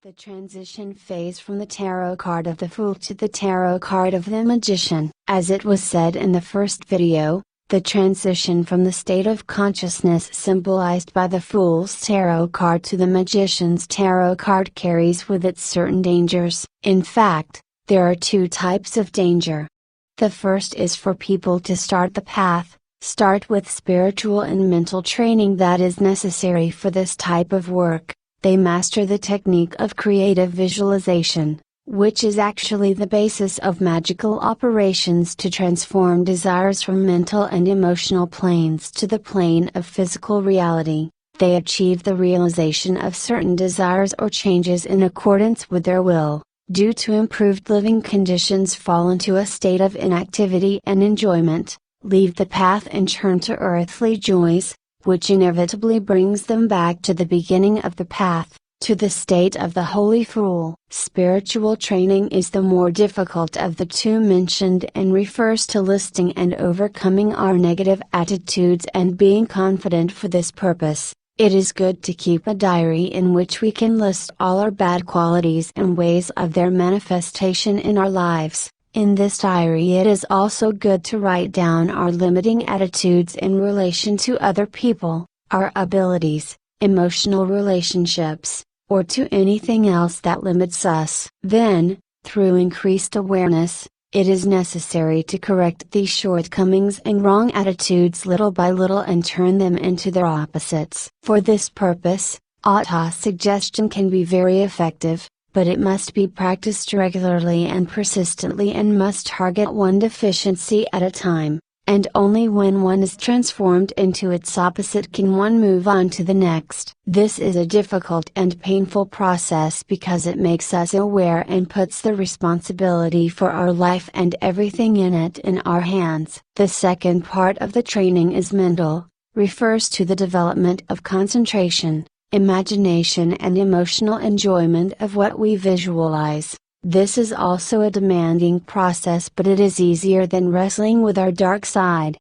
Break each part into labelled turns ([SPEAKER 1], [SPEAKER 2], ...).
[SPEAKER 1] The transition phase from the tarot card of the Fool to the tarot card of the Magician. As it was said in the first video, the transition from the state of consciousness symbolized by the Fool's tarot card to the Magician's tarot card carries with it certain dangers. In fact, there are two types of danger. The first is for people to start the path, start with spiritual and mental training that is necessary for this type of work. They master the technique of creative visualization, which is actually the basis of magical operations to transform desires from mental and emotional planes to the plane of physical reality. They achieve the realization of certain desires or changes in accordance with their will, due to improved living conditions fall into a state of inactivity and enjoyment, leave the path and turn to earthly joys, which inevitably brings them back to the beginning of the path, to the state of the Holy Fool. Spiritual training is the more difficult of the two mentioned and refers to listing and overcoming our negative attitudes and being confident for this purpose. It is good to keep a diary in which we can list all our bad qualities and ways of their manifestation in our lives. In this diary it is also good to write down our limiting attitudes in relation to other people, our abilities, emotional relationships, or to anything else that limits us. Then, through increased awareness, it is necessary to correct these shortcomings and wrong attitudes little by little and turn them into their opposites. For this purpose, auto-suggestion can be very effective, but it must be practiced regularly and persistently and must target one deficiency at a time, and only when one is transformed into its opposite can one move on to the next. This is a difficult and painful process because it makes us aware and puts the responsibility for our life and everything in it in our hands. The second part of the training is mental, refers to the development of concentration, imagination and emotional enjoyment of what we visualize. This is also a demanding process, but it is easier than wrestling with our dark side.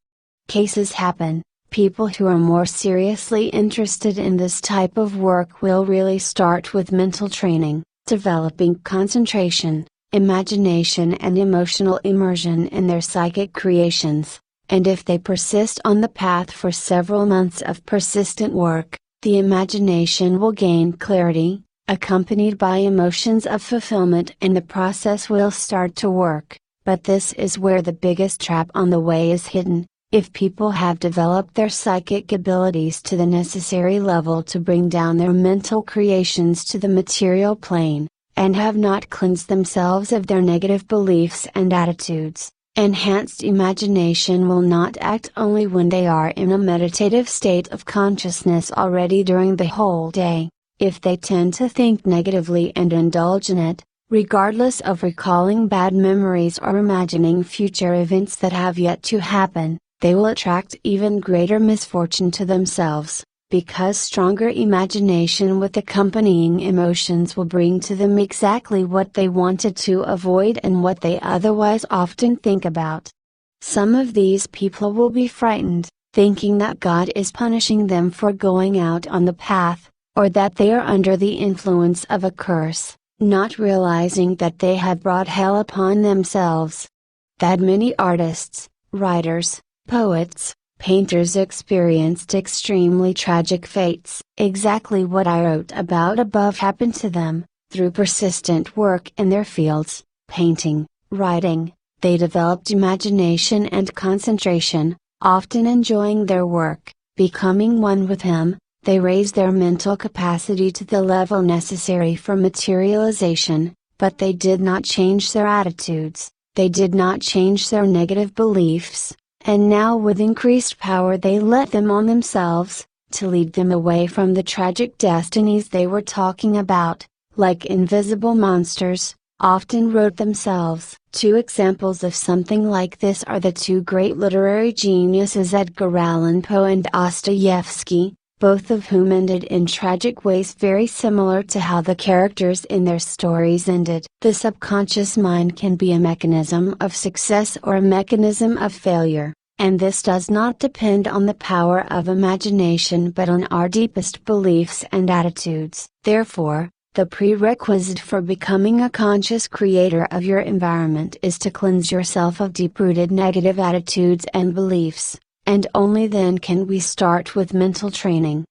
[SPEAKER 1] Cases happen, people who are more seriously interested in this type of work will really start with mental training, developing concentration, imagination and emotional immersion in their psychic creations, and if they persist on the path for several months of persistent work, the imagination will gain clarity, accompanied by emotions of fulfillment, and the process will start to work. But this is where the biggest trap on the way is hidden. If people have developed their psychic abilities to the necessary level to bring down their mental creations to the material plane, and have not cleansed themselves of their negative beliefs and attitudes, enhanced imagination will not act only when they are in a meditative state of consciousness already during the whole day. If they tend to think negatively and indulge in it, regardless of recalling bad memories or imagining future events that have yet to happen, they will attract even greater misfortune to themselves, because stronger imagination with accompanying emotions will bring to them exactly what they wanted to avoid and what they otherwise often think about. Some of these people will be frightened, thinking that God is punishing them for going out on the path, or that they are under the influence of a curse, not realizing that they have brought hell upon themselves. That many artists, writers, poets, painters experienced extremely tragic fates. Exactly what I wrote about above happened to them. Through persistent work in their fields, painting, writing, they developed imagination and concentration, often enjoying their work, becoming one with Him. They raised their mental capacity to the level necessary for materialization, but they did not change their attitudes, they did not change their negative beliefs. And now with increased power they let them on themselves, to lead them away from the tragic destinies they were talking about, like invisible monsters, often wrote themselves. Two examples of something like this are the two great literary geniuses Edgar Allan Poe and Dostoevsky, both of whom ended in tragic ways very similar to how the characters in their stories ended. The subconscious mind can be a mechanism of success or a mechanism of failure, and this does not depend on the power of imagination but on our deepest beliefs and attitudes. Therefore, The prerequisite for becoming a conscious creator of your environment is to cleanse yourself of deep-rooted negative attitudes and beliefs, and only then can we start with mental training.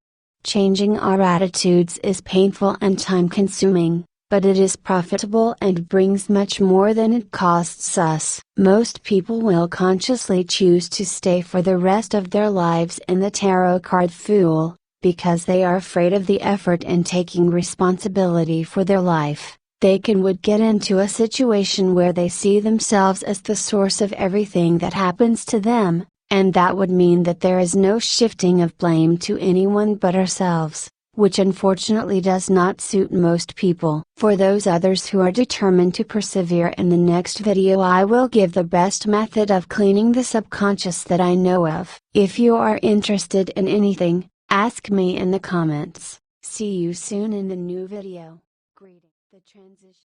[SPEAKER 1] Changing our attitudes is painful and time-consuming, but it is profitable and brings much more than it costs us. Most people will consciously choose to stay for the rest of their lives in the tarot card Fool, because they are afraid of the effort in taking responsibility for their life. Would get into a situation where they see themselves as the source of everything that happens to them, and that would mean that there is no shifting of blame to anyone but ourselves, which unfortunately does not suit most people. For those others who are determined to persevere, in the next video I will give the best method of cleaning the subconscious that I know of. If you are interested in anything, ask me in the comments. See you soon in the new video. Greeting. The transition.